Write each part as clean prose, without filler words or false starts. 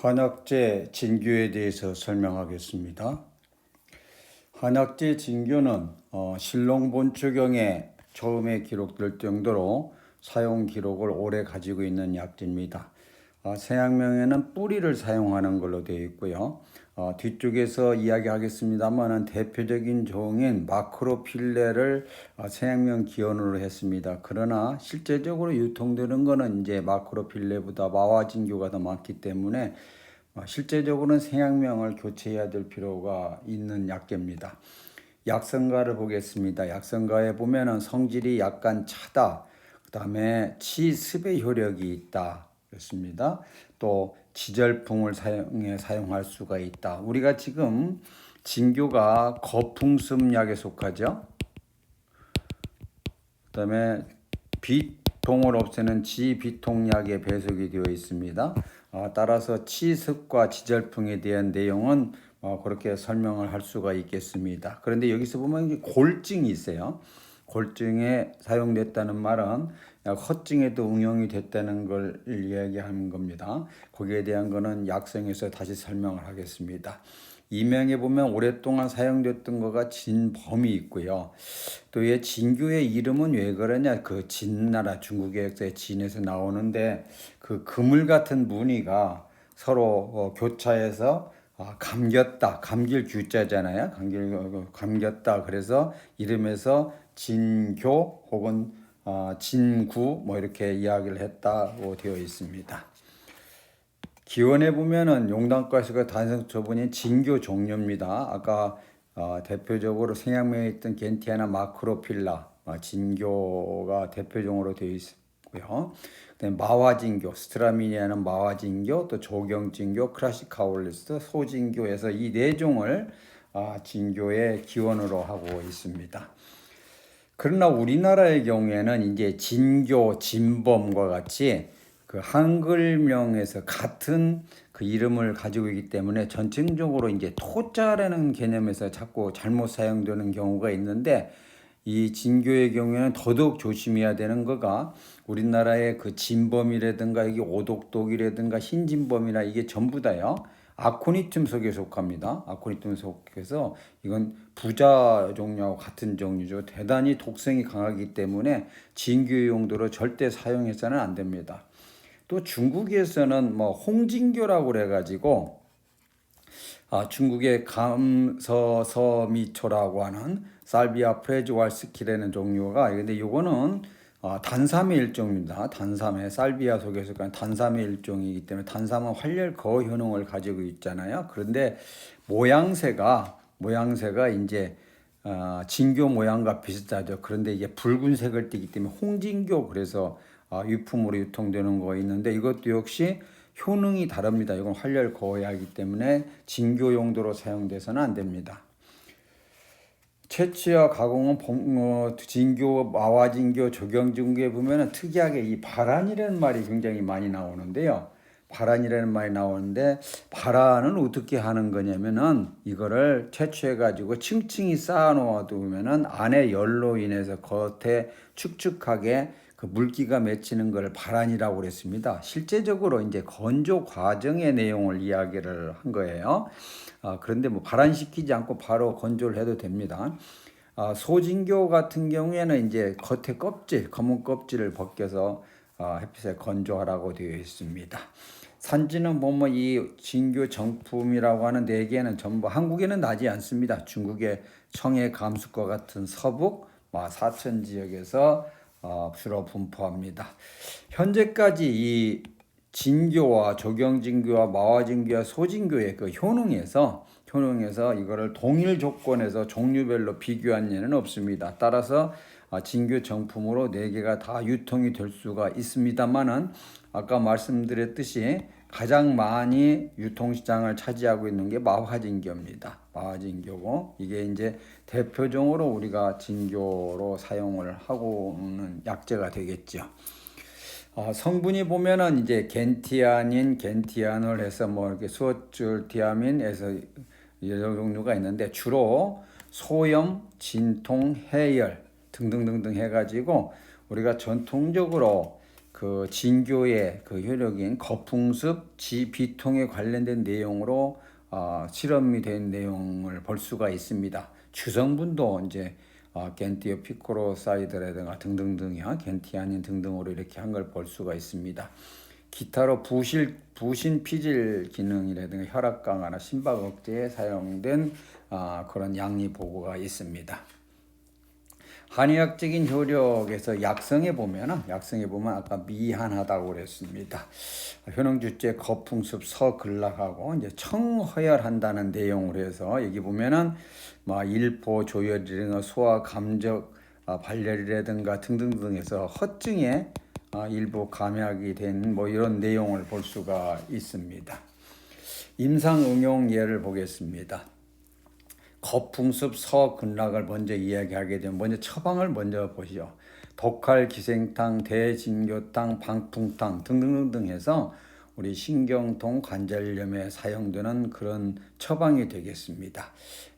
한약재 진교에 대해서 설명하겠습니다. 한약재 진교는 신롱본초경에 처음에 기록될 정도로 사용 기록을 오래 가지고 있는 약재입니다. 세약명에는 뿌리를 사용하는 걸로 되어 있고요. 뒤쪽에서 이야기하겠습니다만 대표적인 종인 마크로필레를 세약명 기원으로 했습니다. 그러나 실제적으로 유통되는 것은 이제 마크로필레보다 마화진교가 더 많기 때문에 실제적으로는 세약명을 교체해야 될 필요가 있는 약재입니다. 약성가를 보겠습니다. 약성가에 보면은 성질이 약간 차다. 그 다음에 치습의 효력이 있다. 그렇습니다. 또 지절풍을 사용할 수가 있다. 우리가 지금 진교가 거풍습약에 속하죠. 그 다음에 비통을 없애는 지비통약에 배속이 되어 있습니다. 따라서 치습과 지절풍에 대한 내용은 그렇게 설명을 할 수가 있겠습니다. 그런데 여기서 보면 골증이 있어요. 골증에 사용됐다는 말은 허증에도 응용이 됐다는 걸 이야기하는 겁니다. 거기에 대한 거는 약성에서 다시 설명을 하겠습니다. 이명에 보면 오랫동안 사용됐던 거가 진범이 있고요. 또 이 진교의 이름은 왜 그러냐? 그 진나라 중국의 진에서 나오는데 그 그물 같은 무늬가 서로 교차해서 감겼다. 감길 규자잖아요. 감겼다. 그래서 이름에서 진교 혹은 진구 뭐 이렇게 이야기를 했다고 되어 있습니다. 기원에 보면은 용단가에서 단성 처분인 진교 종류입니다. 아까 대표적으로 생약명에 있던 겐티아나 마크로필라 진교가 대표종으로 되어 있고요. 그다음에 마화진교, 스트라미니아는 마화진교, 또 조경진교, 크라시카올리스, 소진교에서 이 네 종을 진교의 기원으로 하고 있습니다. 그러나 우리나라의 경우에는 이제 진교, 진범과 같이 그 한글명에서 같은 그 이름을 가지고 있기 때문에 전체적으로 이제 토자라는 개념에서 자꾸 잘못 사용되는 경우가 있는데 이 진교의 경우에는 더더욱 조심해야 되는 거가 우리나라의 그 진범이라든가 이게 오독독이라든가 흰진범이나 이게 전부 다요. 아코니툼 속에 속합니다. 아코니툼 속해서 이건 부자 종류하고 같은 종류죠. 대단히 독성이 강하기 때문에 진교 용도로 절대 사용해서는 안 됩니다. 또 중국에서는 뭐 홍진교라고 그래가지고 중국의 감서서미초라고 하는 살비아 프레즈왈스키라는 종류가 근데 이거는 단삼의 일종입니다. 단삼의 살비아 속에 속한 단삼의 일종이기 때문에 단삼은 활렬 거어 효능을 가지고 있잖아요. 그런데 모양새가 이제 진교 모양과 비슷하죠. 그런데 이게 붉은색을 띠기 때문에 홍진교 그래서 유품으로 유통되는 거 있는데 이것도 역시 효능이 다릅니다. 이건 활렬 거어야 하기 때문에 진교 용도로 사용돼서는 안 됩니다. 채취와 가공은 진교, 마화진교, 조경진교에 보면 특이하게 이 발안이라는 말이 굉장히 많이 나오는데요. 발안이라는 말이 나오는데 발안은 어떻게 하는 거냐면은 이거를 채취해 가지고 층층이 쌓아 놓아 두면은 안에 열로 인해서 겉에 축축하게 그 물기가 맺히는 걸 발안이라고 그랬습니다. 실제적으로 이제 건조 과정의 내용을 이야기를 한 거예요. 그런데 뭐 발안시키지 않고 바로 건조를 해도 됩니다. 소진교 같은 경우에는 이제 겉에 껍질, 검은 껍질을 벗겨서 햇빛에 건조하라고 되어 있습니다. 산지는 보면 이 진교 정품이라고 하는 네 개는 전부 한국에는 나지 않습니다. 중국의 청해, 감숙과 같은 서북, 사천 지역에서 주로 분포합니다. 현재까지 이 진교와 조경진교와 마화진교와 소진교의 그 효능에서 이거를 동일 조건에서 종류별로 비교한 예는 없습니다. 따라서 진교 정품으로 4개가 다 유통이 될 수가 있습니다만은 아까 말씀드렸듯이 가장 많이 유통시장을 차지하고 있는 게 마화진교입니다. 마화진교고 이게 이제 대표적으로 우리가 진교로 사용을 하고는 약재가 되겠죠. 성분이 보면은 이제 겐티안을 해서 뭐 이렇게 수어줄티아민에서 여러 종류가 있는데 주로 소염, 진통, 해열 등등등등 해가지고 우리가 전통적으로 그 진교의 그 효력인 거풍습, 지비통에 관련된 내용으로 실험이 된 내용을 볼 수가 있습니다. 주성분도 이제 겐티어 피코로사이드라든가 등등등이야, 겐티아닌 등등으로 이렇게 한 걸 볼 수가 있습니다. 기타로 부신 피질 기능이라든가 혈압 강화나 심박 억제에 사용된 그런 양리 보고가 있습니다. 한의학적인 효력에서 약성에 보면 아까 미한하다고 그랬습니다. 효능주제 거풍습 서근락하고 이제 청허혈한다는 내용으로 해서 여기 보면은 일포 조혈이라든가 소화 감적 발열이라든가 등등등에서 허증에 일부 감약이 된 이런 내용을 볼 수가 있습니다. 임상 응용 예를 보겠습니다. 거풍습 서근락을 먼저 이야기하게 되면 먼저 처방을 먼저 보시죠. 독칼, 기생탕, 대진교탕, 방풍탕 등등등 해서 우리 신경통 관절염에 사용되는 그런 처방이 되겠습니다.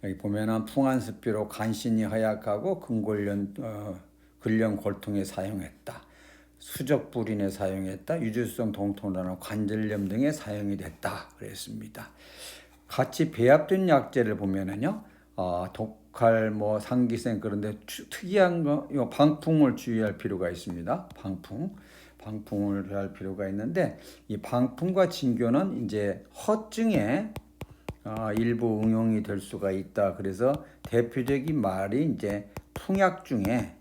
여기 보면은 풍한습비로 간신히 허약하고 근련 골통에 사용했다. 수족불인에 사용했다. 유주성 동통이나 관절염 등에 사용이 됐다. 그랬습니다. 같이 배합된 약재를 보면은요, 독칼, 상기생 그런데 특이한 거, 이거 방풍을 주의할 필요가 있습니다. 방풍을 할 필요가 있는데 이 방풍과 진교는 이제 허증에 일부 응용이 될 수가 있다. 그래서 대표적인 말이 이제 풍약 중에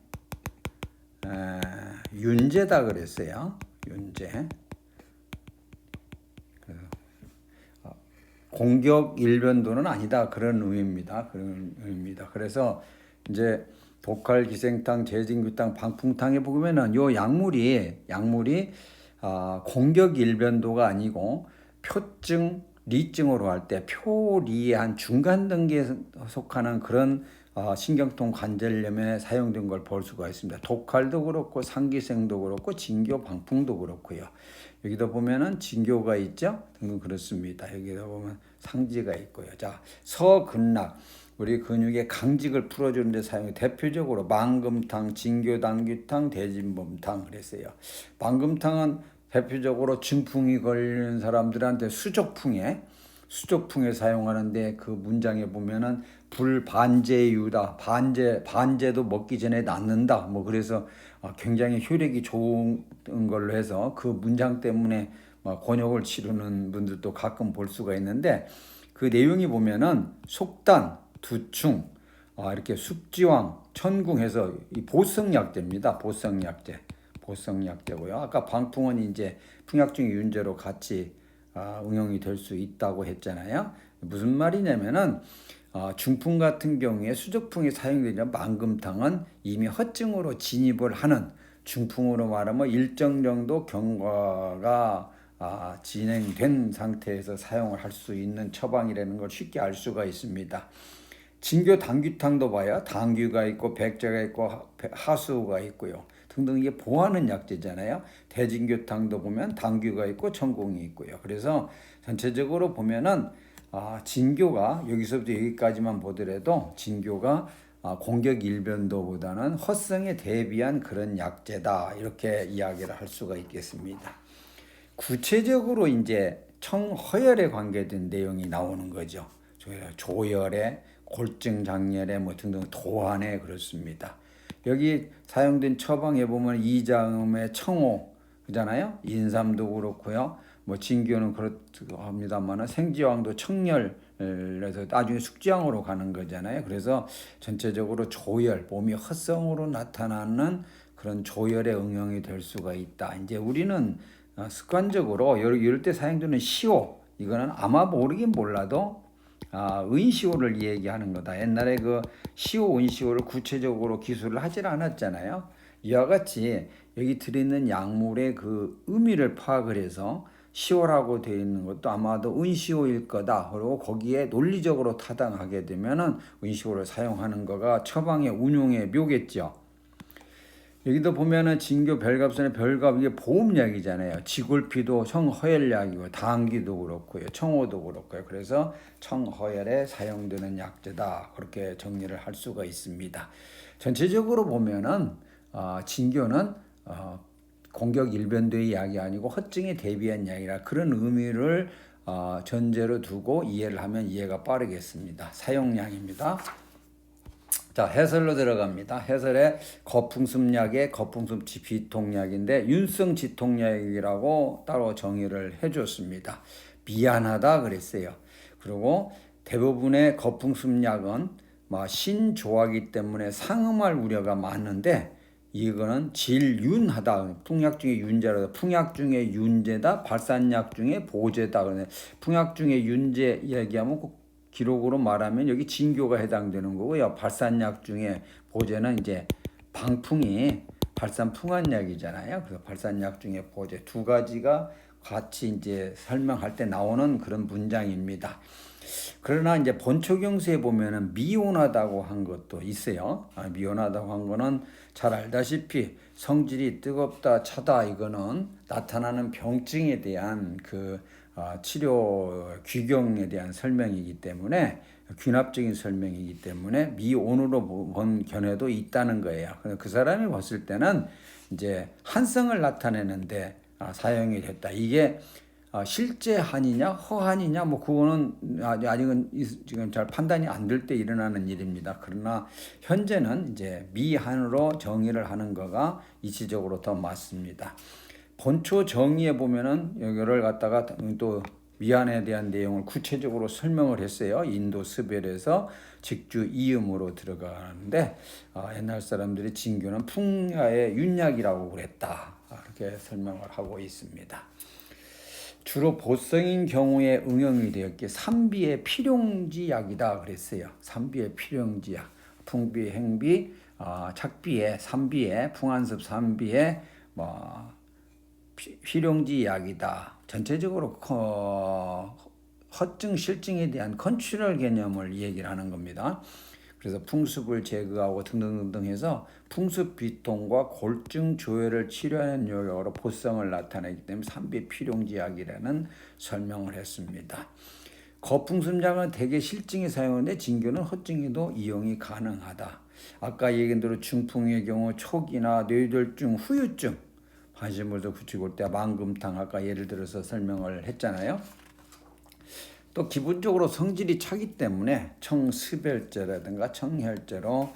윤제다 그랬어요. 윤제. 공격 일변도는 아니다. 그런 의미입니다. 그래서 이제 독칼, 기생탕, 제진규탕, 방풍탕에 보면은 요 약물이 공격 일변도가 아니고 표증, 리증으로 할 때 표리의 한 중간 단계에 속하는 그런 신경통 관절염에 사용된 걸 볼 수가 있습니다. 독칼도 그렇고 상기생도 그렇고 진교, 방풍도 그렇고요. 여기도 보면은 진교가 있죠. 등등 그렇습니다. 여기도 보면 상지가 있고요. 자, 서근락 우리 근육의 강직을 풀어주는 데 사용해 대표적으로 망금탕, 진교당귀탕, 대진범탕 그랬어요. 망금탕은 대표적으로 증풍이 걸리는 사람들한테 수족풍에 사용하는데 그 문장에 보면은 불반제유다. 반제도 먹기 전에 낫는다. 그래서 굉장히 효력이 좋은 걸로 해서 그 문장 때문에 곤욕을 치르는 분들도 가끔 볼 수가 있는데 그 내용이 보면은 속단, 두충, 이렇게 숙지왕, 천궁해서 이 보성약제입니다. 보성약제고요. 아까 방풍은 이제 풍약 중의 윤제로 같이 응용이 될 수 있다고 했잖아요. 무슨 말이냐면은 중풍 같은 경우에 수족풍이 사용되는 망금탕은 이미 허증으로 진입을 하는 중풍으로 말하면 일정 정도 경과가 진행된 상태에서 사용을 할 수 있는 처방이라는 걸 쉽게 알 수가 있습니다. 진교 당귀탕도 봐요. 당귀가 있고 백제가 있고 하수가 있고요. 등등 이게 보하는 약재잖아요. 대진교탕도 보면 당귀가 있고 천공이 있고요. 그래서 전체적으로 보면은 진교가 여기서부터 여기까지만 보더라도 진교가 공격 일변도보다는 허성에 대비한 그런 약재다. 이렇게 이야기를 할 수가 있겠습니다. 구체적으로 이제 청허혈에 관계된 내용이 나오는 거죠. 조혈에 골증 장렬에 등등 도안에 그렇습니다. 여기 사용된 처방에 보면 이장음의 청호 그잖아요. 인삼도 그렇고요. 진교는 그렇합니다만 생지왕도 청열에서 나중에 숙지왕으로 가는 거잖아요. 그래서 전체적으로 조혈, 몸이 헛성으로 나타나는 그런 조혈의 응용이 될 수가 있다. 이제 우리는 습관적으로 이럴 때 사용되는 시호 이거는 아마 모르긴 몰라도 은시호를 얘기하는 거다. 옛날에 그 시호, 은시호를 구체적으로 기술을 하질 않았잖아요. 이와 같이 여기 들어있는 약물의 그 의미를 파악을 해서 시호라고 되어 있는 것도 아마도 은시호일 거다. 그리고 거기에 논리적으로 타당하게 되면은 은시호를 사용하는 거가 처방의 운용의 묘겠죠. 여기도 보면은 진교 별갑선의 별갑 이게 보험약이잖아요. 지골피도 청허혈약이고 당귀도 그렇고요. 청호도 그렇고요. 그래서 청허혈에 사용되는 약재다. 그렇게 정리를 할 수가 있습니다. 전체적으로 보면은 진교는 공격 일변도의 이야기 아니고 허증에 대비한 이야기라 그런 의미를 전제로 두고 이해를 하면 이해가 빠르겠습니다. 사용량입니다. 자, 해설로 들어갑니다. 해설에 거풍습약의 거풍습 비통약인데 윤성 지통약이라고 따로 정의를 해줬습니다. 미안하다 그랬어요. 그리고 대부분의 거풍습약은 신조하기 때문에 상음할 우려가 많은데 이거는 질윤하다. 풍약 중에 윤제라다. 풍약 중에 윤제다. 발산약 중에 보제다. 그러네. 풍약 중에 윤제 얘기하면 기록으로 말하면 여기 진교가 해당되는 거고요. 발산약 중에 보제는 이제 방풍이 발산풍한약이잖아요. 그래서 발산약 중에 보제 두 가지가 같이 이제 설명할 때 나오는 그런 문장입니다. 그러나 이제 본초경수에 보면은 미온하다고 한 것도 있어요. 미온하다고 한 거는 잘 알다시피 성질이 뜨겁다, 차다 이거는 나타나는 병증에 대한 그 치료 귀경에 대한 설명이기 때문에 귀납적인 설명이기 때문에 미온으로 본 견해도 있다는 거예요. 그 사람이 봤을 때는 이제 한성을 나타내는데 사용이 됐다. 이게 실제 한이냐 허한이냐 그거는 아직은 지금 잘 판단이 안 될 때 일어나는 일입니다. 그러나 현재는 이제 미한으로 정의를 하는 거가 이치적으로 더 맞습니다. 본초 정의에 보면은 여기를 갖다가 또 미한에 대한 내용을 구체적으로 설명을 했어요. 인도 스벨에서 직주 이음으로 들어가는데 옛날 사람들이 진교는 풍야의 윤약이라고 그랬다. 이렇게 설명을 하고 있습니다. 주로 보성인 경우에 응용이 되었기에 삼비의 필용지약이다 그랬어요. 삼비의 필용지약, 풍비, 행비, 착비의 삼비의 풍한습 삼비의 필용지약이다. 전체적으로 허증 실증에 대한 컨트롤 개념을 얘기를 하는 겁니다. 그래서 풍습을 제거하고 등등등등 해서 풍습 비통과 골증 조혈을 치료하는 요령으로 보성을 나타내기 때문에 삼비 필용지약이라는 설명을 했습니다. 거풍습약은 대개 실증에 사용하는데 진교는 허증에도 이용이 가능하다. 아까 얘기한 대로 중풍의 경우 촉이나 뇌졸중, 후유증, 반신물도 굳히고 올 때 만금탕 아까 예를 들어서 설명을 했잖아요. 또 기본적으로 성질이 차기 때문에 청습혈제라든가 청혈제로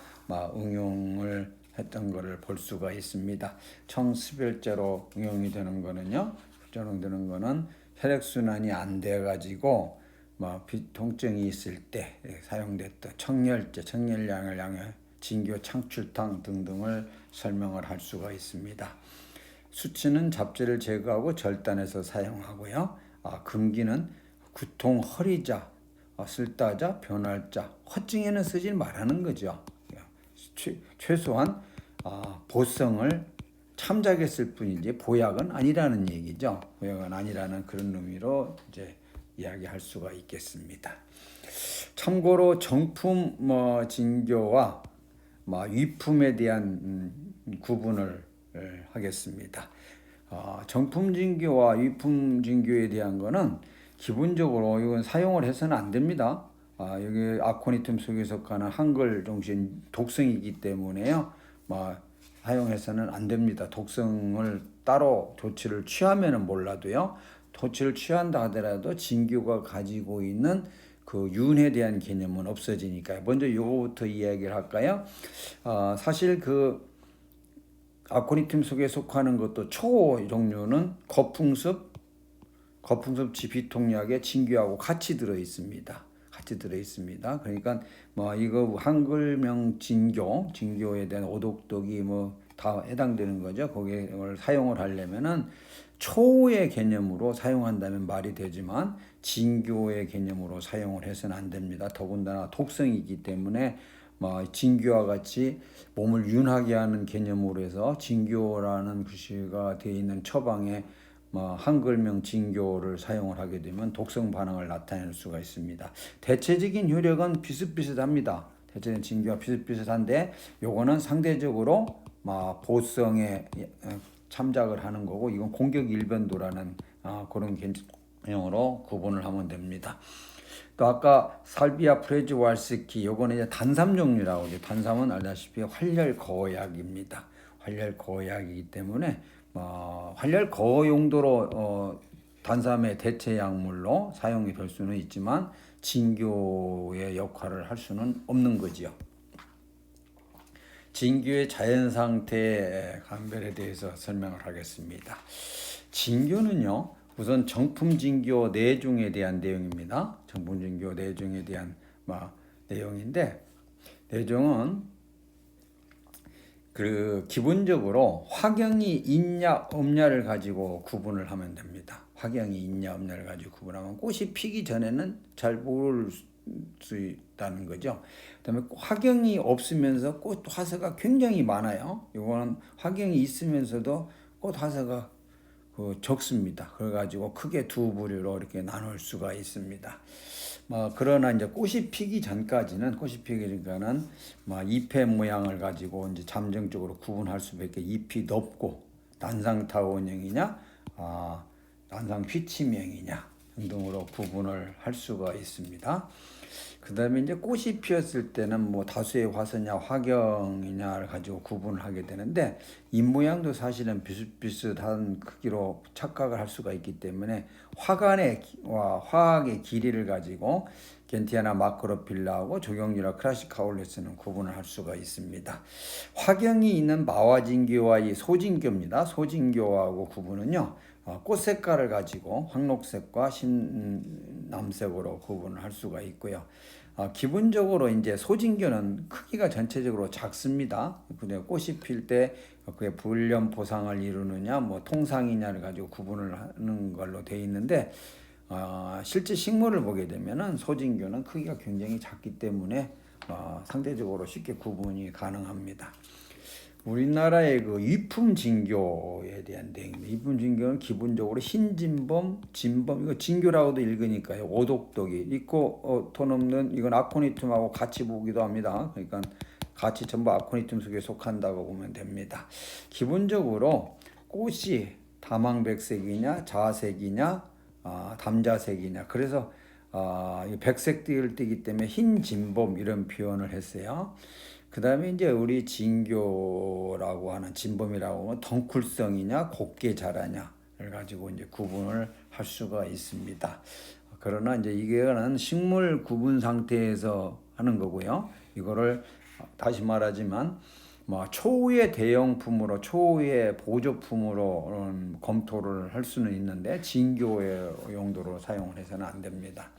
응용을 했던 것을 볼 수가 있습니다. 청습혈제로 응용이 되는 거는요. 적용되는 거는 혈액순환이 안 돼 가지고 비통증이 있을 때 사용됐던 청혈제, 청혈량을 양해 진교 창출탕 등등을 설명을 할 수가 있습니다. 수치는 잡재를 제거하고 절단해서 사용하고요. 금기는 구통, 허리자, 쓸다자, 변할자, 허증에는 쓰지 말라는 거죠. 최소한 보성을 참작했을 뿐이지 보약은 아니라는 얘기죠. 보약은 아니라는 그런 의미로 이제 이야기할 수가 있겠습니다. 참고로 정품 진교와 위품에 대한 구분을 하겠습니다. 정품 진교와 위품 진교에 대한 거는 기본적으로 이건 사용을 해서는 안 됩니다. 여기 아코니툼 속에 속하는 한글 정신 독성이기 때문에요. 사용해서는 안 됩니다. 독성을 따로 조치를 취하면은 몰라도요. 조치를 취한다 하더라도 진교가 가지고 있는 그 윤에 대한 개념은 없어지니까요. 먼저 요거부터 이야기를 할까요? 사실 그 아코니툼 속에 속하는 것도 초 종류는 거풍습 비통약에 진교하고 같이 들어 있습니다. 그러니까 이거 한글명 진교에 대한 오독독이 다 해당되는 거죠. 거기를 사용을 하려면은 초의 개념으로 사용한다면 말이 되지만 진교의 개념으로 사용을 해서는 안 됩니다. 더군다나 독성이기 때문에 진교와 같이 몸을 윤하게 하는 개념으로 해서 진교라는 글씨가 되어 있는 처방에 한글명 진교를 사용을 하게 되면 독성 반응을 나타낼 수가 있습니다. 대체적인 효력은 비슷비슷합니다. 대체적인 진교와 비슷비슷한데 요거는 상대적으로 보성에 참작을 하는 거고 이건 공격 일변도라는 그런 개념으로 구분을 하면 됩니다. 또 아까 살비아 프레즈왈스키 요거는 이제 단삼 종류라고 하죠. 단삼은 알다시피 활혈 거약입니다. 활혈 거약이기 때문에 활혈 거어 용도로 단삼의 대체 약물로 사용이 될 수는 있지만 진교의 역할을 할 수는 없는 거지요. 진교의 자연 상태의 감별에 대해서 설명을 하겠습니다. 진교는요, 우선 정품 진교 내중에 대한 내용입니다. 정품 진교 내중에 대한 내용인데, 내중은 기본적으로 화경이 있냐 없냐를 가지고 구분을 하면 됩니다. 화경이 있냐 없냐를 가지고 구분하면 꽃이 피기 전에는 잘 모를 수 있다는 거죠. 그다음에 화경이 없으면서 꽃 화사가 굉장히 많아요. 이거는 화경이 있으면서도 꽃 화사가 적습니다. 그래가지고 크게 두 부류로 이렇게 나눌 수가 있습니다. 그러나 이제 꽃이 피기 전까지는 잎의 모양을 가지고 이제 잠정적으로 구분할 수밖에 잎이 넓고 난상타원형이냐, 난상 휘치명이냐 등등으로 구분을 할 수가 있습니다. 그 다음에 이제 꽃이 피었을 때는 다수의 화서냐 화경이냐를 가지고 구분을 하게 되는데 잎 모양도 사실은 비슷비슷한 크기로 착각을 할 수가 있기 때문에 화학의 길이를 가지고 겐티아나 마크로필라하고 조경유라 크라시카올레스는 구분을 할 수가 있습니다. 화경이 있는 마화진교와 이 소진교입니다. 소진교하고 구분은요, 꽃 색깔을 가지고 황록색과 남색으로 구분을 할 수가 있고요. 기본적으로 이제 소진교는 크기가 전체적으로 작습니다. 근데 꽃이 필 때 그게 불렴 보상을 이루느냐, 통상이냐를 가지고 구분을 하는 걸로 되어 있는데, 실제 식물을 보게 되면은 소진교는 크기가 굉장히 작기 때문에 상대적으로 쉽게 구분이 가능합니다. 우리나라의 위품 진교에 대한 내용입니다. 위품 진교는 기본적으로 흰진범, 진범, 이거 진교라고도 읽으니까요. 오독독이 있고 톤 없는 이건 아코니툼하고 같이 보기도 합니다. 그러니까 같이 전부 아코니툼 속에 속한다고 보면 됩니다. 기본적으로 꽃이 다망백색이냐, 자색이냐, 담자색이냐. 그래서 백색띠를 띠기 때문에 흰진범 이런 표현을 했어요. 그 다음에 이제 우리 진교라고 하는 진범이라고 하면 덩쿨성이냐 곱게 자라냐를 가지고 이제 구분을 할 수가 있습니다. 그러나 이제 이거는 식물 구분 상태에서 하는 거고요. 이거를 다시 말하지만 초우의 대형품으로 초우의 보조품으로 검토를 할 수는 있는데 진교의 용도로 사용을 해서는 안 됩니다.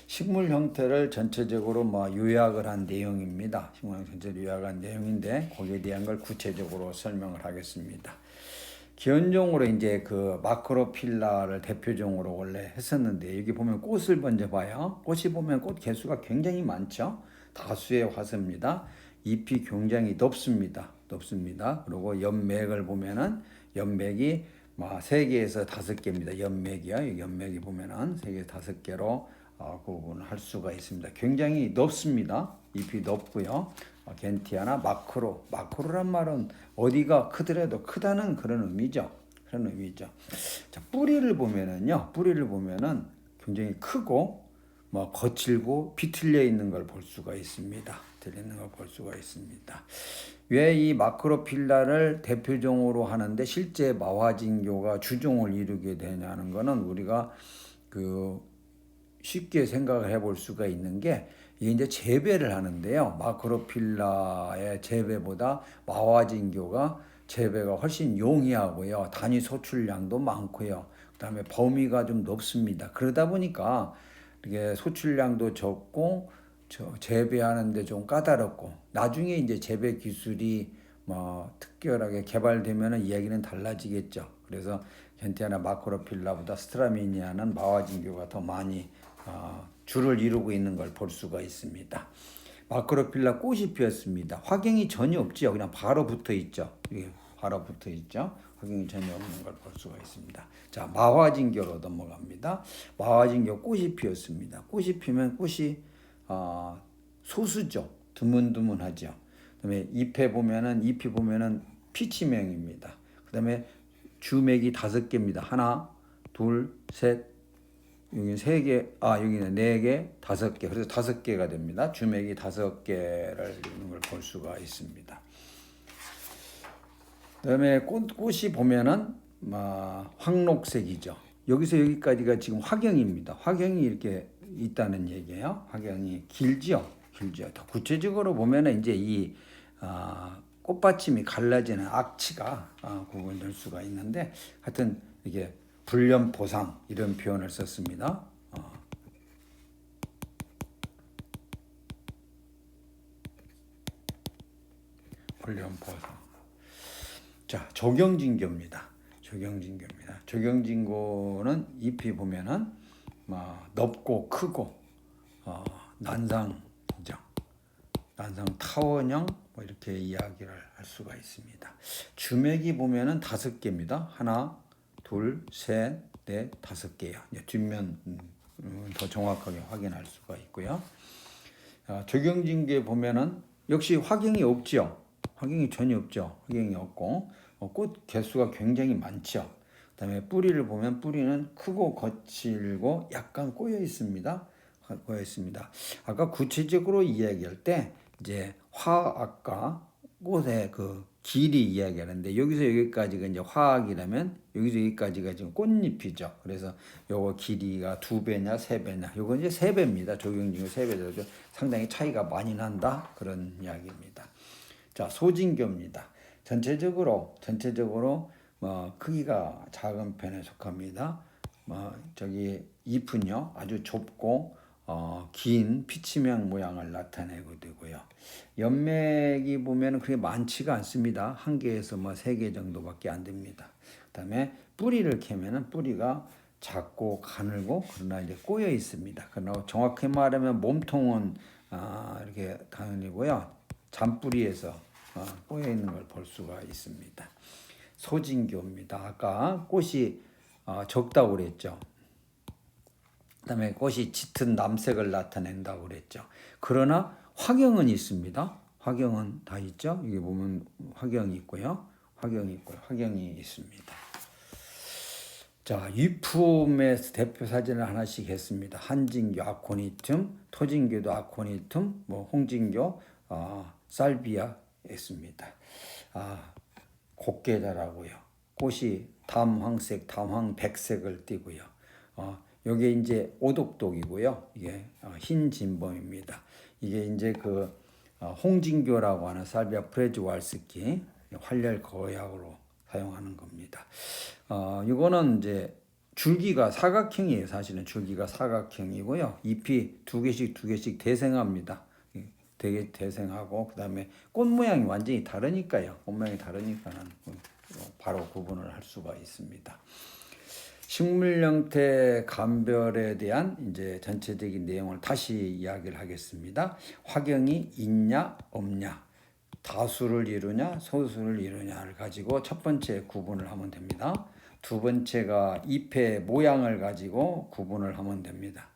식물 형태를 전체적으로 요약을 한 내용입니다. 식물 형태 전체를 요약한 내용인데 거기에 대한 걸 구체적으로 설명을 하겠습니다. 기원종으로 이제 마크로필라를 대표종으로 원래 했었는데 여기 보면 꽃을 먼저 봐요. 꽃이 보면 꽃 개수가 굉장히 많죠. 다수의 화서입니다. 잎이 굉장히 넓습니다. 그리고 연맥을 보면은 연맥이 3개에서 5개입니다. 연맥이요. 연맥이 보면은 3개, 5개로 구분할 수가 있습니다. 굉장히 넓습니다. 잎이 넓고요. 겐티아나 마크로란 말은 어디가 크더라도 크다는 그런 의미죠. 자, 뿌리를 보면은 굉장히 크고 거칠고 비틀려 있는 걸 볼 수가 있습니다. 왜 이 마크로필라를 대표종으로 하는데 실제 마화진교가 주종을 이루게 되냐는 거는 우리가 쉽게 생각을 해볼 수가 있는 게 이게 이제 재배를 하는데요. 마크로필라의 재배보다 마화진교가 재배가 훨씬 용이하고요. 단위 소출량도 많고요. 그다음에 범위가 좀 넓습니다. 그러다 보니까 이게 소출량도 적고 재배하는데 좀 까다롭고 나중에 이제 재배 기술이 특별하게 개발되면은 이야기는 달라지겠죠. 그래서 겐티아나 마크로필라보다 스트라미니아는 마화진교가 더 많이 줄을 이루고 있는 걸 볼 수가 있습니다. 마크로필라 꽃이 피었습니다. 화경이 전혀 없지요. 그냥 바로 붙어 있죠. 화경이 전혀 없는 걸 볼 수가 있습니다. 자, 마화진교로 넘어갑니다. 마화진교 꽃이 피었습니다. 꽃이 피면 꽃이 소수죠. 드문드문하죠. 그다음에 잎이 보면은 피치명입니다. 그다음에 주맥이 5개입니다. 하나, 둘, 셋, 여기는 3개, 여기는 4개, 5개. 그래서 5개가 됩니다. 주맥이 5개를 이루는 걸 볼 수가 있습니다. 그다음에 꽃이 보면은 황록색이죠. 여기서 여기까지가 지금 화경입니다. 화경이 이렇게 있다는 얘기예요. 화경이 길죠. 더 구체적으로 보면은 이제 이 꽃받침이 갈라지는 악치가 구분될 수가 있는데, 하여튼 이게 불련보상 이런 표현을 썼습니다. 불련보상. 자, 조경진교입니다. 조경진교는 잎이 보면은 넓고 크고 난상이죠. 난상 타원형 이렇게 이야기를 할 수가 있습니다. 주맥이 보면은 5개입니다. 하나, 둘, 셋, 넷, 5개요. 뒷면 더 정확하게 확인할 수가 있고요. 조경진교에 보면은 역시 화경이 없죠. 화경이 전혀 없죠. 화경이 없고 꽃 개수가 굉장히 많죠. 그다음에 뿌리를 보면 뿌리는 크고 거칠고 약간 꼬여 있습니다. 아까 구체적으로 이야기할 때 이제 아까 꽃의 그 길이 이야기하는데, 여기서 여기까지가 이제 화학이라면 여기서 여기까지가 지금 꽃잎이죠. 그래서 요거 길이가 2배냐 3배냐, 요거 이제 3배입니다. 조경진교 3배죠. 상당히 차이가 많이 난다, 그런 이야기입니다. 자, 소진교입니다. 전체적으로 크기가 작은 편에 속합니다. 저기 잎은요 아주 좁고 긴 피치명 모양을 나타내고 되고요. 연맥이 보면은 그게 많지가 않습니다. 1개에서 3개 정도밖에 안 됩니다. 그다음에 뿌리를 캐면은 뿌리가 작고 가늘고 그러나 이제 꼬여 있습니다. 그러나 정확히 말하면 몸통은 이렇게 가늘고요. 잔뿌리에서 꼬여 있는 걸 볼 수가 있습니다. 소진교입니다. 아까 꽃이 적다고 그랬죠. 그다음에 꽃이 짙은 남색을 나타낸다고 그랬죠. 그러나 화경은 있습니다. 화경은 다 있죠. 이게 보면 화경이 있고요. 화경이 있습니다. 자, 유품의 대표 사진을 하나씩 했습니다. 한진교 아코니툼, 토진교도 아코니툼, 홍진교 살비아 했습니다. 곱게 자라고요. 꽃이 담황색, 담황백색을 띠고요. 요게 이제 오독독이고요. 이게 흰 진범입니다. 이게 이제 그 홍진교라고 하는 살비아 프레즈왈스키 활렬 거약으로 사용하는 겁니다. 이거는 이제 줄기가 사각형이에요. 사실은 줄기가 사각형이고요. 잎이 두 개씩 대생합니다. 되게 대생하고, 그다음에 꽃 모양이 완전히 다르니까요. 꽃 모양이 다르니까는 바로 구분을 할 수가 있습니다. 식물 형태 감별에 대한 이제 전체적인 내용을 다시 이야기를 하겠습니다. 화경이 있냐 없냐, 다수를 이루냐 소수를 이루냐를 가지고 첫 번째 구분을 하면 됩니다. 두 번째가 잎의 모양을 가지고 구분을 하면 됩니다.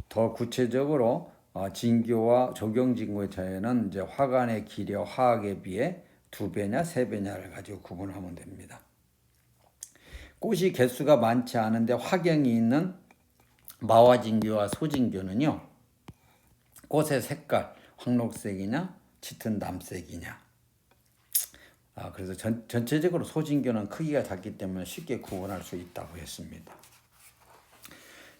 더 구체적으로 진교와 조경진교의 차이는 이제 화관의 길이와 화학에 비해 2배냐 3배냐를 가지고 구분하면 됩니다. 꽃이 개수가 많지 않은데 화경이 있는 마화진교와 소진교는요, 꽃의 색깔 황록색이냐 짙은 남색이냐, 그래서 전체적으로 소진교는 크기가 작기 때문에 쉽게 구분할 수 있다고 했습니다.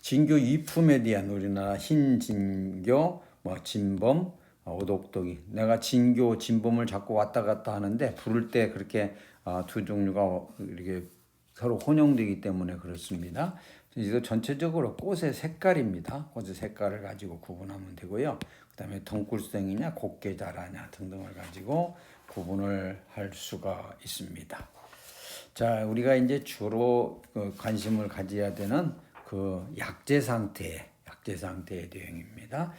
진교 이품에 대한 우리나라 흰진교, 진범, 오독독이, 내가 진교, 진범을 자꾸 왔다 갔다 하는데 부를 때 그렇게 두 종류가 이렇게 서로 혼용되기 때문에 그렇습니다. 이거 전체적으로 꽃의 색깔입니다. 꽃의 색깔을 가지고 구분하면 되고요. 그다음에 덩굴생이냐 곱게 자라냐 등등을 가지고 구분을 할 수가 있습니다. 자, 우리가 이제 주로 관심을 가져야 되는 그 약재 상태의 대응입니다.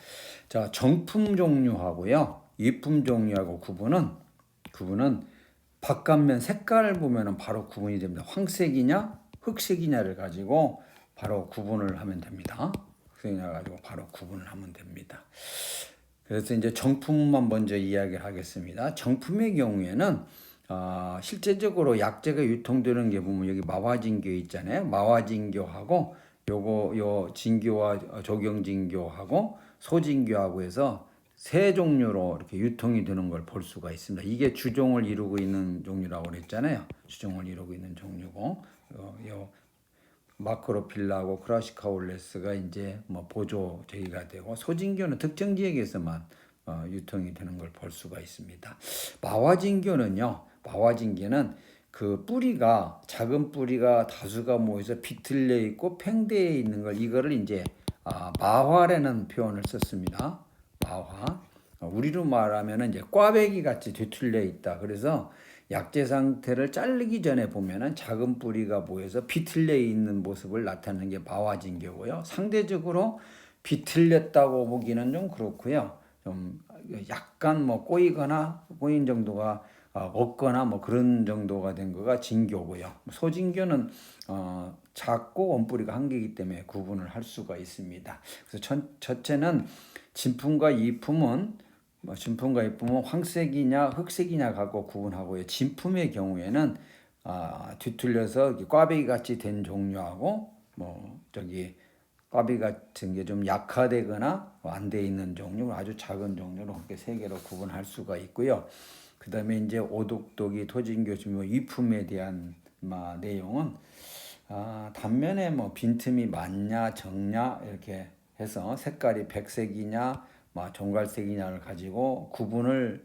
자, 정품 종류하고요, 이품 종류하고 구분은 바깥면 색깔을 보면은 바로 구분이 됩니다. 황색이냐 흑색이냐를 가지고 바로 구분을 하면 됩니다. 흑색이냐 가지고 바로 구분을 하면 됩니다. 그래서 이제 정품만 먼저 이야기를 하겠습니다. 정품의 경우에는 실제적으로 약재가 유통되는 게 보면 여기 마화진교 있잖아요. 마화진교하고 요 진교와 조경진교하고 소진교하고 해서 세 종류로 이렇게 유통이 되는 걸 볼 수가 있습니다. 이게 주종을 이루고 있는 종류라고 그랬잖아요. 주종을 이루고 있는 종류고, 요 마크로필라하고 크라시카올레스가 이제 뭐 보조제기가 되고, 소진교는 특정 지역에서만 유통이 되는 걸 볼 수가 있습니다. 마화진교는 그 뿌리가, 작은 뿌리가 다수가 모여서 비틀려 있고 팽대해 있는 걸, 이거를 이제 마화라는 표현을 썼습니다. 마화. 우리로 말하면은 이제 꽈배기 같이 뒤틀려 있다. 그래서 약재 상태를 자르기 전에 보면은 작은 뿌리가 모여서 비틀려 있는 모습을 나타내는 게 마화진교고요. 상대적으로 비틀렸다고 보기는 좀 그렇고요. 좀 약간 뭐 꼬인 정도가 없거나 뭐 그런 정도가 된 거가 진교고요. 소진교는 작고 원뿌리가 한 개이기 때문에 구분을 할 수가 있습니다. 그래서 첫째는 진품과 이품은 황색이냐 흑색이냐 갖고 구분하고요. 진품의 경우에는 뒤틀려서 꽈배기 같이 된 종류하고 꽈배기 같은 게 좀 약화되거나 안 돼 있는 종류, 아주 작은 종류로 이렇게 세 개로 구분할 수가 있고요. 그다음에 이제 오독독이 토진교 이품에 대한 내용은 단면에 뭐 빈틈이 많냐 적냐 이렇게 해서 색깔이 백색이냐 종갈색이냐를 가지고 구분을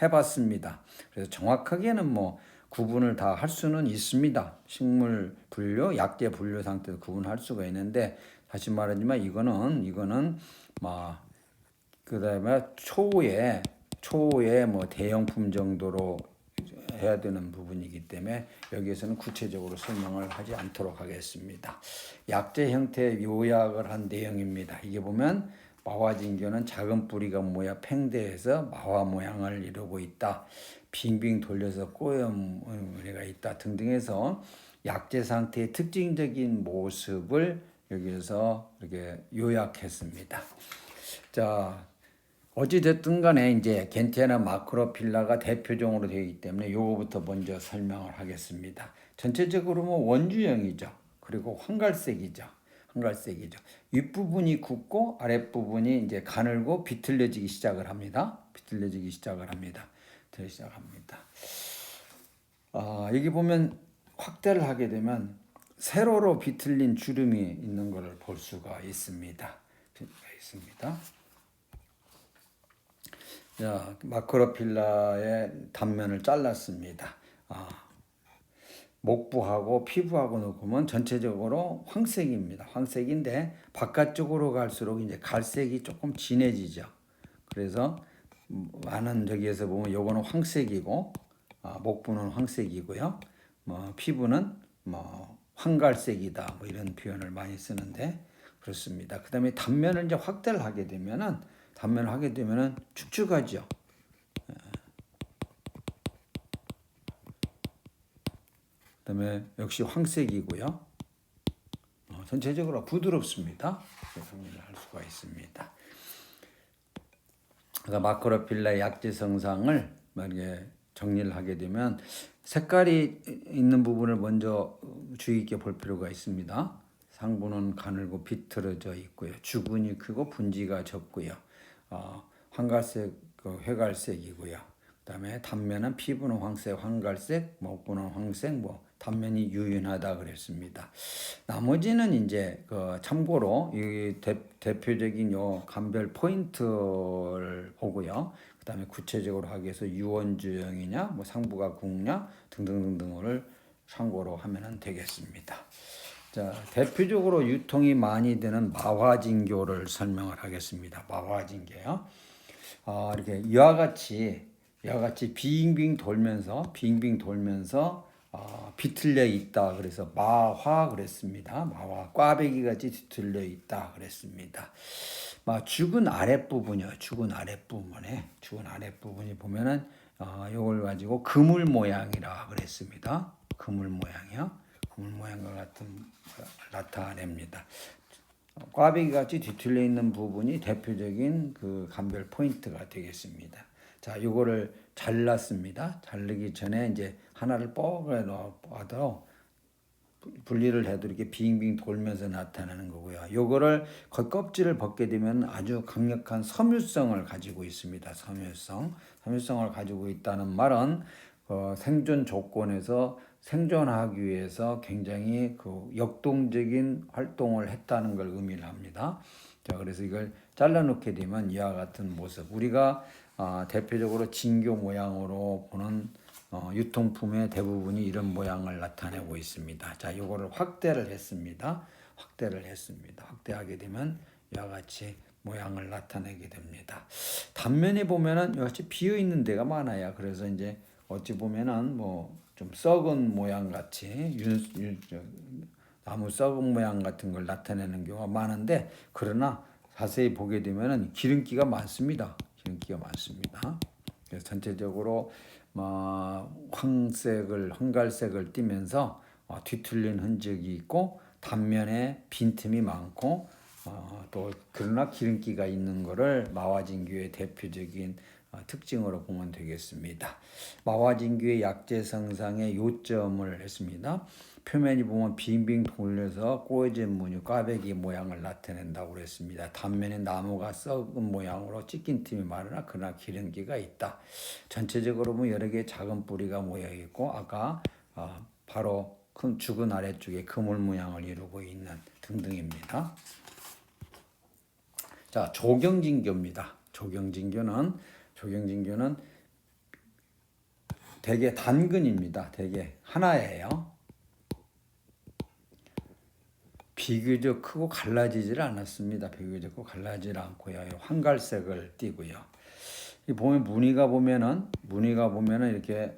해봤습니다. 그래서 정확하게는 뭐 구분을 다 할 수는 있습니다. 식물 분류, 약재 분류 상태에서 구분할 수가 있는데, 다시 말하지만 이거는 그다음에 초의 뭐 대형품 정도로 해야 되는 부분이기 때문에 여기에서는 구체적으로 설명을 하지 않도록 하겠습니다. 약재 형태의 요약을 한 내용입니다. 이게 보면 마화진교는 작은 뿌리가 모여 팽대해서 마화 모양을 이루고 있다. 빙빙 돌려서 꼬여무늬가 있다 등등해서 약재 상태의 특징적인 모습을 여기서 이렇게 요약했습니다. 자, 어찌됐든 간에 이제 겐티아나 마크로필라가 대표종으로 되어 있기 때문에 요거부터 먼저 설명을 하겠습니다. 전체적으로 뭐 원주형이죠. 그리고 황갈색이죠. 윗부분이 굵고 아랫부분이 이제 가늘고 비틀려지기 시작을 합니다. 여기 보면 확대를 하게 되면 세로로 비틀린 주름이 있는 것을 볼 수가 있습니다. 자, 마크로필라의 단면을 잘랐습니다. 목부하고 피부하고 놓으면 전체적으로 황색입니다. 황색인데 바깥쪽으로 갈수록 이제 갈색이 조금 진해지죠. 그래서 많은 저기에서 보면 요거는 황색이고 목부는 황색이고요. 피부는 황갈색이다. 뭐 이런 표현을 많이 쓰는데 그렇습니다. 그다음에 단면을 이제 확대를 하게 되면은 축축하죠. 그다음에 역시 황색이고요. 전체적으로 부드럽습니다. 정리를 할 수가 있습니다. 그러니까 마크로필라의 약재 성상을 만약에 정리를 하게 되면 색깔이 있는 부분을 먼저 주의 깊게 볼 필요가 있습니다. 상부는 가늘고 비틀어져 있고요. 주근이 크고 분지가 적고요. 황갈색, 회갈색이고요. 그다음에 단면은 피부는 황색, 황갈색, 목부는 황색, 단면이 유연하다 그랬습니다. 나머지는 이제 참고로 이 대표적인 요 감별 포인트를 보고요. 그다음에 구체적으로 하기 위해서 유원주형이냐, 상부가 굵냐 등등등등을 참고로 하면 되겠습니다. 자, 대표적으로 유통이 많이 되는 마화진교를 설명을 하겠습니다. 마화진교요. 이렇게 이와 같이 빙빙 돌면서 비틀려 있다. 그래서 마화 그랬습니다. 마화 꽈배기 같이 뒤틀려 있다 그랬습니다. 죽은 아랫부분이요. 죽은 아랫부분이 보면은 요걸 가지고 그물 모양이라 그랬습니다. 그물 모양과 같은 나타냅니다. 꽈배기 같이 뒤틀려 있는 부분이 대표적인 그 감별 포인트가 되겠습니다. 자, 요거를 잘랐습니다. 자르기 전에 이제 하나를 뻐그려 놔도 분리를 해도 이렇게 빙빙 돌면서 나타나는 거고요. 요거를 겉껍질을 벗게 되면 아주 강력한 섬유성을 가지고 있습니다. 섬유성을 가지고 있다는 말은 생존 조건에서 생존하기 위해서 굉장히 그 역동적인 활동을 했다는 걸 의미를 합니다. 자, 그래서 이걸 잘라놓게 되면 이와 같은 모습. 우리가 대표적으로 진교 모양으로 보는 유통품의 대부분이 이런 모양을 나타내고 있습니다. 자, 요거를 확대를 했습니다. 확대하게 되면 이와 같이 모양을 나타내게 됩니다. 단면에 보면은 이같이 비어 있는 데가 많아요. 그래서 이제 어찌 보면은 뭐 좀 썩은 모양 같이 나무 썩은 모양 같은 걸 나타내는 경우가 많은데, 그러나 자세히 보게 되면은 기름기가 많습니다. 그래서 전체적으로 황갈색을 띠면서 뒤틀린 흔적이 있고 단면에 빈틈이 많고 또 그러나 기름기가 있는 것을 마화진규의 대표적인 특징으로 보면 되겠습니다. 마화진규의 약재성상의 요점을 했습니다. 표면이 보면 빙빙 돌려서 꼬여진 무늬, 꽈배기 모양을 나타낸다고 그랬습니다. 단면에 나무가 썩은 모양으로 찢긴 틈이 많으나 그러나 기름기가 있다. 전체적으로 보면 여러 개의 작은 뿌리가 모여 있고 아까 바로 큰 죽은 아래쪽에 그물 모양을 이루고 있는 등등입니다. 자, 조경진교입니다. 조경진교는 대개 단근입니다. 대개 하나예요. 비교적 크고 갈라지질 않았습니다. 비교적 크고 갈라지질 않고요. 황갈색을 띠고요. 이 보면 무늬가 보면은 이렇게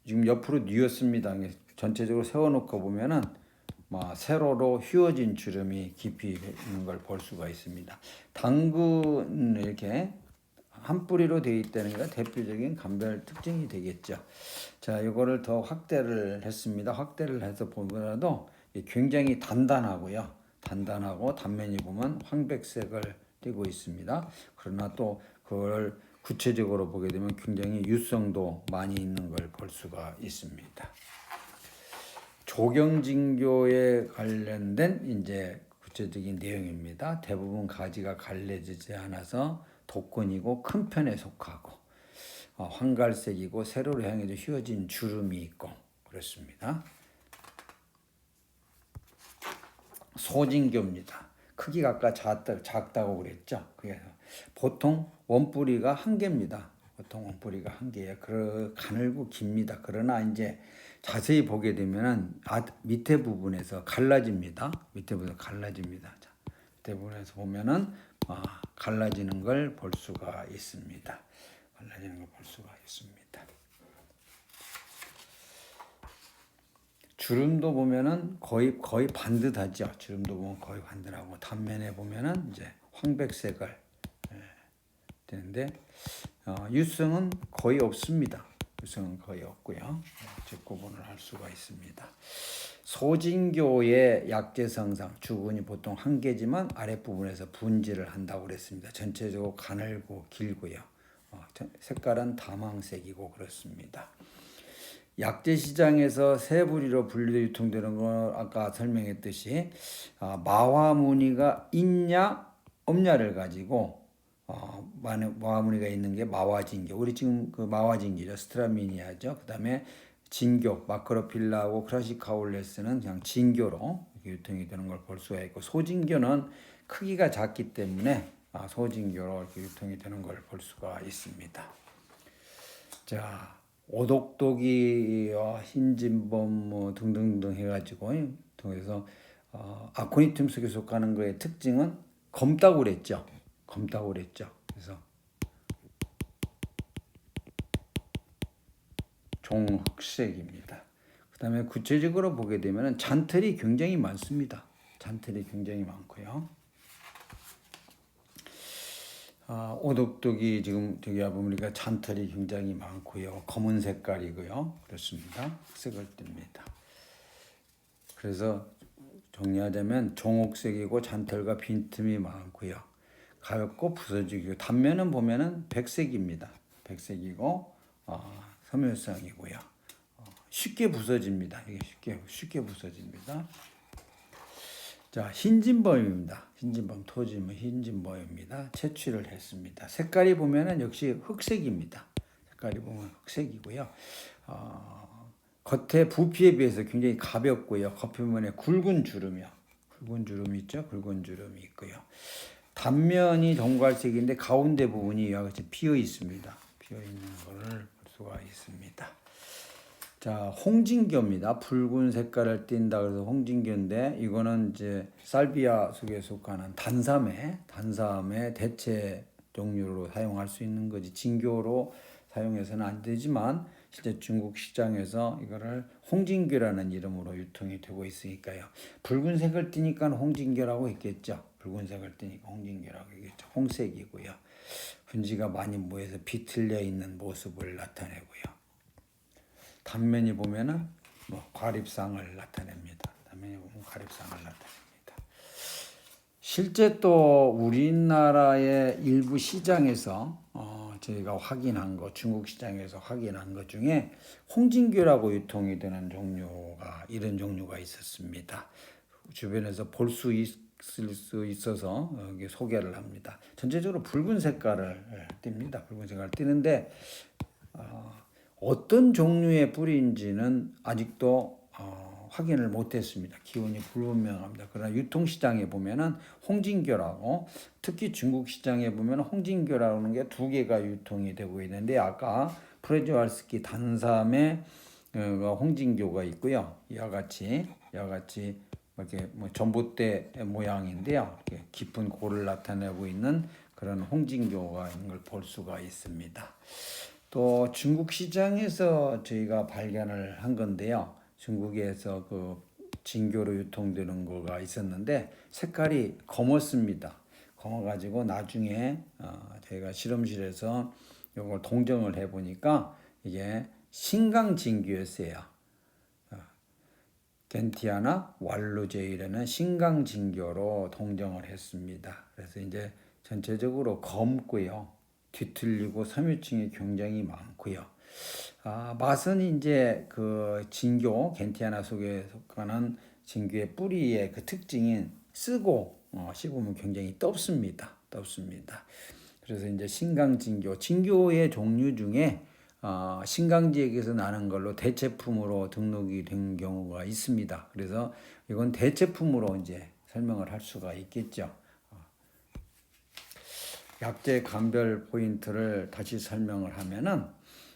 지금 옆으로 뉘었습니다. 전체적으로 세워놓고 보면은 세로로 휘어진 주름이 깊이 있는 걸 볼 수가 있습니다. 당근은 이렇게 한 뿌리로 되어 있다는 게 대표적인 감별 특징이 되겠죠. 자, 이거를 더 확대를 했습니다. 확대를 해서 보더라도 굉장히 단단하고요. 단단하고 단면이 보면 황백색을 띠고 있습니다. 그러나 또 그걸 구체적으로 보게 되면 굉장히 유성도 많이 있는 걸 볼 수가 있습니다. 조경진교에 관련된 이제 구체적인 내용입니다. 대부분 가지가 갈라지지 않아서 독건이고 큰 편에 속하고 황갈색이고 세로로 향해서 휘어진 주름이 있고 그렇습니다. 소진교입니다. 크기가 아까 작다고 그랬죠. 그래서 보통 원뿌리가 한 개입니다. 가늘고 깁니다. 그러나 이제 자세히 보게 되면은 밑에 부분에서 갈라집니다. 자, 밑에 부분에서 보면은 갈라지는 걸 볼 수가 있습니다. 주름도 보면은 거의 반듯하죠. 주름도 보면 거의 반듯하고 단면에 보면은 이제 황백색을 되는데 유성은 거의 없습니다. 없고요. 구분을 할 수가 있습니다. 소진교의 약재성상 주근이 보통 한 개지만 아랫부분에서 분지를 한다고 그랬습니다. 전체적으로 가늘고 길고요. 색깔은 다망색이고 그렇습니다. 약재 시장에서 세 부리로 분류되어 유통되는 건 아까 설명했듯이 마화무늬가 있냐 없냐를 가지고 마화무늬가 있는 게 마화진교. 우리 지금 그 마화진교죠. 스트라미니아죠. 그다음에 진교, 마크로필라하고 크라시카올레스는 그냥 진교로 유통이 되는 걸 볼 수가 있고, 소진교는 크기가 작기 때문에 소진교로 이렇게 유통이 되는 걸 볼 수가 있습니다. 자, 오독독이와 흰진범 등등등 해가지고 통해서 아코니툼 속에 속하는 거의 특징은 검다고 그랬죠. 그래서 종흑색입니다. 그 다음에 구체적으로 보게 되면 잔털이 굉장히 많습니다. 많고요. 오독독이 지금 저기 보니까 잔털이 굉장히 많고요. 검은 색깔이고요. 그렇습니다. 색을 띱니다. 그래서 정리하자면 종옥색이고 잔털과 빈틈이 많고요. 가볍고 부서지고 단면은 보면은 백색입니다. 백색이고 섬유성이고요. 쉽게 부서집니다. 이게 쉽게 부서집니다. 자, 흰진범입니다. 흰진범 토지면 흰진범입니다. 채취를 했습니다. 색깔이 보면은 역시 흑색입니다. 색깔이 보면 흑색이고요. 겉에 부피에 비해서 굉장히 가볍고요. 겉표면에 굵은 주름이 있죠. 굵은 주름이 있고요. 단면이 정갈색인데 가운데 부분이 이와 같이 비어 있습니다. 비어 있는 것을 볼 수가 있습니다. 자, 홍진교입니다. 붉은 색깔을 띈다 그래서 홍진교인데 이거는 이제 살비아 속에 속하는 단삼의 대체 종류로 사용할 수 있는 거지 진교로 사용해서는 안 되지만 실제 중국 시장에서 이거를 홍진교라는 이름으로 유통이 되고 있으니까요. 붉은색을 띠니까 홍진교라고 했겠죠. 붉은색을 띠니까 홍진교라고 했겠죠. 홍색이고요. 분지가 많이 모여서 비틀려 있는 모습을 나타내고요. 단면이 보면은 과립상을 나타냅니다. 단면이 보면 과립상을 나타냅니다. 실제 또 우리나라의 일부 시장에서 저희가 확인한 거, 중국 시장에서 확인한 것 중에 홍진교라고 유통이 되는 이런 종류가 있었습니다. 주변에서 볼 수 있을 수 있어서 여기 소개를 합니다. 전체적으로 붉은 색깔을 띱니다. 붉은 색깔을 띠는데 어떤 종류의 뿌리인지는 아직도 확인을 못했습니다. 기원이 불분명합니다. 그러나 유통시장에 보면은 홍진교라고 특히 중국 시장에 보면 홍진교라는 게 두 개가 유통이 되고 있는데 아까 프레즈왈스키 단삼의 홍진교가 있고요. 이와 같이 이렇게 전봇대 모양인데요. 이렇게 깊은 골을 나타내고 있는 그런 홍진교가 있는 걸 볼 수가 있습니다. 또 중국 시장에서 저희가 발견을 한 건데요. 중국에서 그 진교로 유통되는 거가 있었는데 색깔이 검었습니다. 검어가지고 나중에 저희가 실험실에서 이걸 동정을 해보니까 이게 신강진교였어요. 겐티아나 왈루제이라는 신강진교로 동정을 했습니다. 그래서 이제 전체적으로 검고요. 뒤틀리고 섬유층이 굉장히 많고요. 맛은 이제 그 진교 겐티아나 속에 속하는 진교의 뿌리의 그 특징인 쓰고 씹으면 굉장히 떫습니다. 그래서 이제 진교의 종류 중에 신강지역에서 나는 걸로 대체품으로 등록이 된 경우가 있습니다. 그래서 이건 대체품으로 이제 설명을 할 수가 있겠죠. 약재 감별 포인트를 다시 설명을 하면은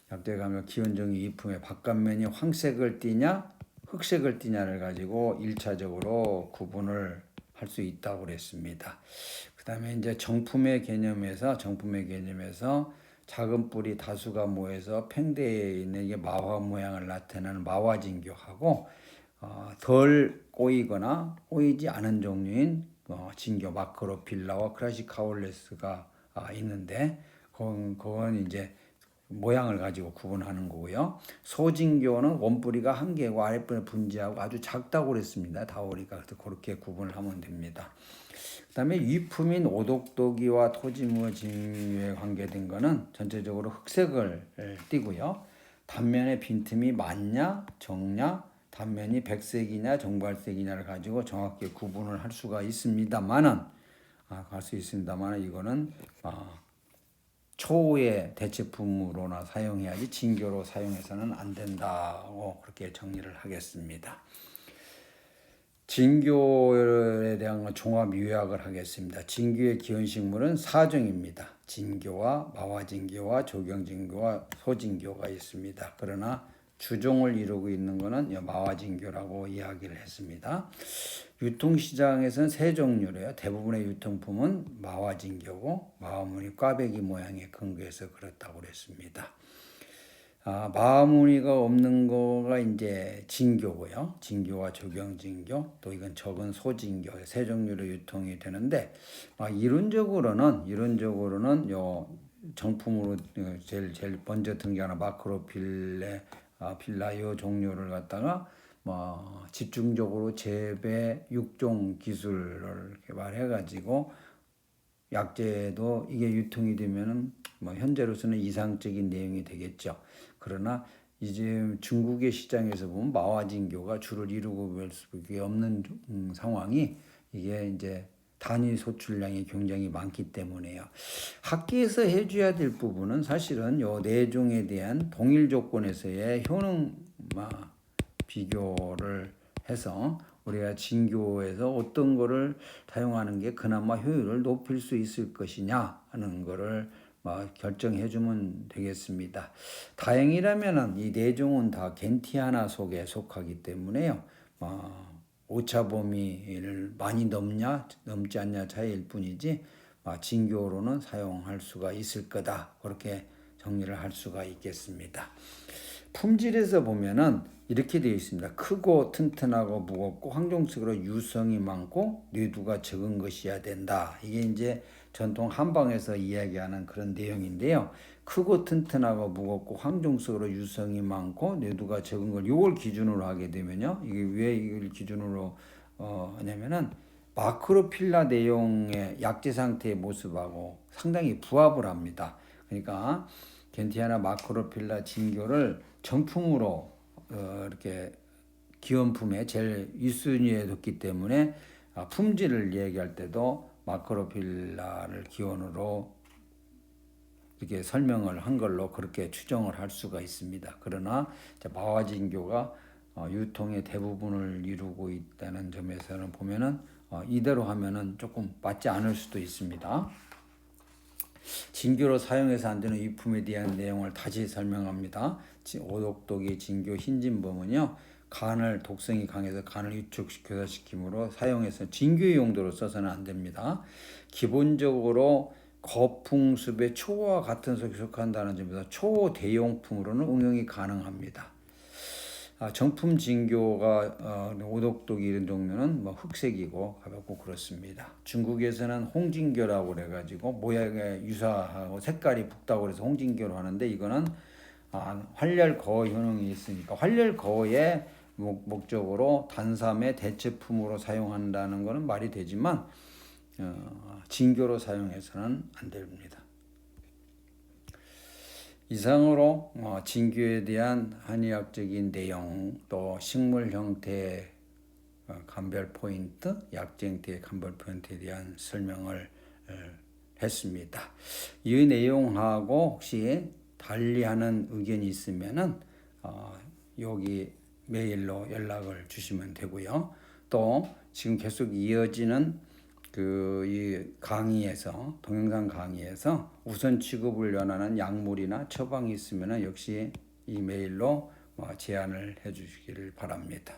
약재 감별 기원종 이품의 바깥면이 황색을 띠냐 흑색을 띠냐를 가지고 1차적으로 구분을 할 수 있다고 그랬습니다. 그다음에 이제 정품의 개념에서 작은 뿔이 다수가 모여서 팽대에 있는 게 마화 모양을 나타내는 마화진교하고 덜 꼬이거나 꼬이지 않은 종류인 진교 마크로필라와 크라시카올레스가 있는데 그건 이제 모양을 가지고 구분하는 거고요. 소진교는 원뿌리가 한 개고 아랫뿌리 분지하고 아주 작다고 그랬습니다. 다오리가. 그래서 그렇게 구분을 하면 됩니다. 그 다음에 위품인 오독도기와 토지무어 진유에 관계된 거는 전체적으로 흑색을 띠고요. 단면에 빈틈이 많냐 적냐 단면이 백색이냐 정발색이냐를 가지고 정확히 구분을 할 수가 있습니다만은 이거는 초의 대체품으로나 사용해야지 진교로 사용해서는 안 된다고 그렇게 정리를 하겠습니다. 진교에 대한 종합 요약을 하겠습니다. 진교의 기원식물은 4종입니다. 진교와 마화진교와 조경진교와 소진교가 있습니다. 그러나 주종을 이루고 있는 것은 마화진교라고 이야기를 했습니다. 유통시장에서는 세 종류래요. 대부분의 유통품은 마화진교고 마화무늬 꽈배기 모양의 근거에서 그렇다고 그랬습니다. 마화무늬가 없는 거가 이제 진교고요. 진교와 조경진교, 또 이건 적은 소진교 세 종류로 유통이 되는데 이론적으로는 요 정품으로 제일 먼저 등장하는 필라 요 종류를 갖다가 집중적으로 재배 육종 기술을 개발해가지고 약재도 이게 유통이 되면은 현재로서는 이상적인 내용이 되겠죠. 그러나 이제 중국의 시장에서 보면 마화진교가 주를 이루고 볼 수밖에 없는 상황이 이게 이제 단위 소출량이 굉장히 많기 때문에요. 학계에서 해줘야 될 부분은 사실은 요 내종에 대한 동일 조건에서의 효능 비교를 해서 우리가 진교에서 어떤 거를 사용하는 게 그나마 효율을 높일 수 있을 것이냐 하는 거를 결정해 주면 되겠습니다. 다행이라면은 이 내종은 다 겐티아나 속에 속하기 때문에요. 오차 범위를 많이 넘지 않냐 차이일 뿐이지 진교로는 사용할 수가 있을 거다. 그렇게 정리를 할 수가 있겠습니다. 품질에서 보면은 이렇게 되어 있습니다. 크고 튼튼하고 무겁고 황종색으로 유성이 많고 뇌두가 적은 것이어야 된다. 이게 이제 전통 한방에서 이야기하는 그런 내용인데요. 크고 튼튼하고 무겁고 황종색으로 유성이 많고 뇌두가 적은 걸 요걸 기준으로 하게 되면요. 이게 왜 이걸 기준으로 하냐면은 마크로필라 내용의 약재 상태의 모습하고 상당히 부합을 합니다. 그러니까 겐티아나 마크로필라 진교를 정품으로 이렇게 기원품에 제일 1순위에 뒀기 때문에 품질을 얘기할 때도 마크로필라를 기원으로 이렇게 설명을 한 걸로 그렇게 추정을 할 수가 있습니다. 그러나 마화진교가 유통의 대부분을 이루고 있다는 점에서는 보면은 이대로 하면은 조금 맞지 않을 수도 있습니다. 진교로 사용해서 안 되는 유품에 대한 내용을 다시 설명합니다. 오독독의 진교 흰진범은요, 독성이 강해서 간을 위축교사시키므로 사용해서 진교의 용도로 써서는 안 됩니다. 기본적으로 거풍습의 초와 같은 속에 속한다는 점에서 초대용품으로는 응용이 가능합니다. 정품 진교가 오독독이 이런 종류는 흑색이고 가볍고 그렇습니다. 중국에서는 홍진교라고 그래가지고 모양에 유사하고 색깔이 붉다고 그래서 홍진교로 하는데 이거는 활렬 거어 효능이 있으니까 활렬 거어의 목적으로 단삼의 대체품으로 사용한다는 것은 말이 되지만 진교로 사용해서는 안 됩니다. 이상으로 진교에 대한 한의학적인 내용 또 식물 형태의 감별 포인트, 약재 형태의 감별 포인트에 대한 설명을 했습니다. 이 내용하고 혹시 달리하는 의견이 있으면은 여기 메일로 연락을 주시면 되고요. 또 지금 계속 이어지는 이 강의에서 동영상 강의에서 우선 취급을 원하는 약물이나 처방이 있으면 역시 이메일로 제안을 해주시기를 바랍니다.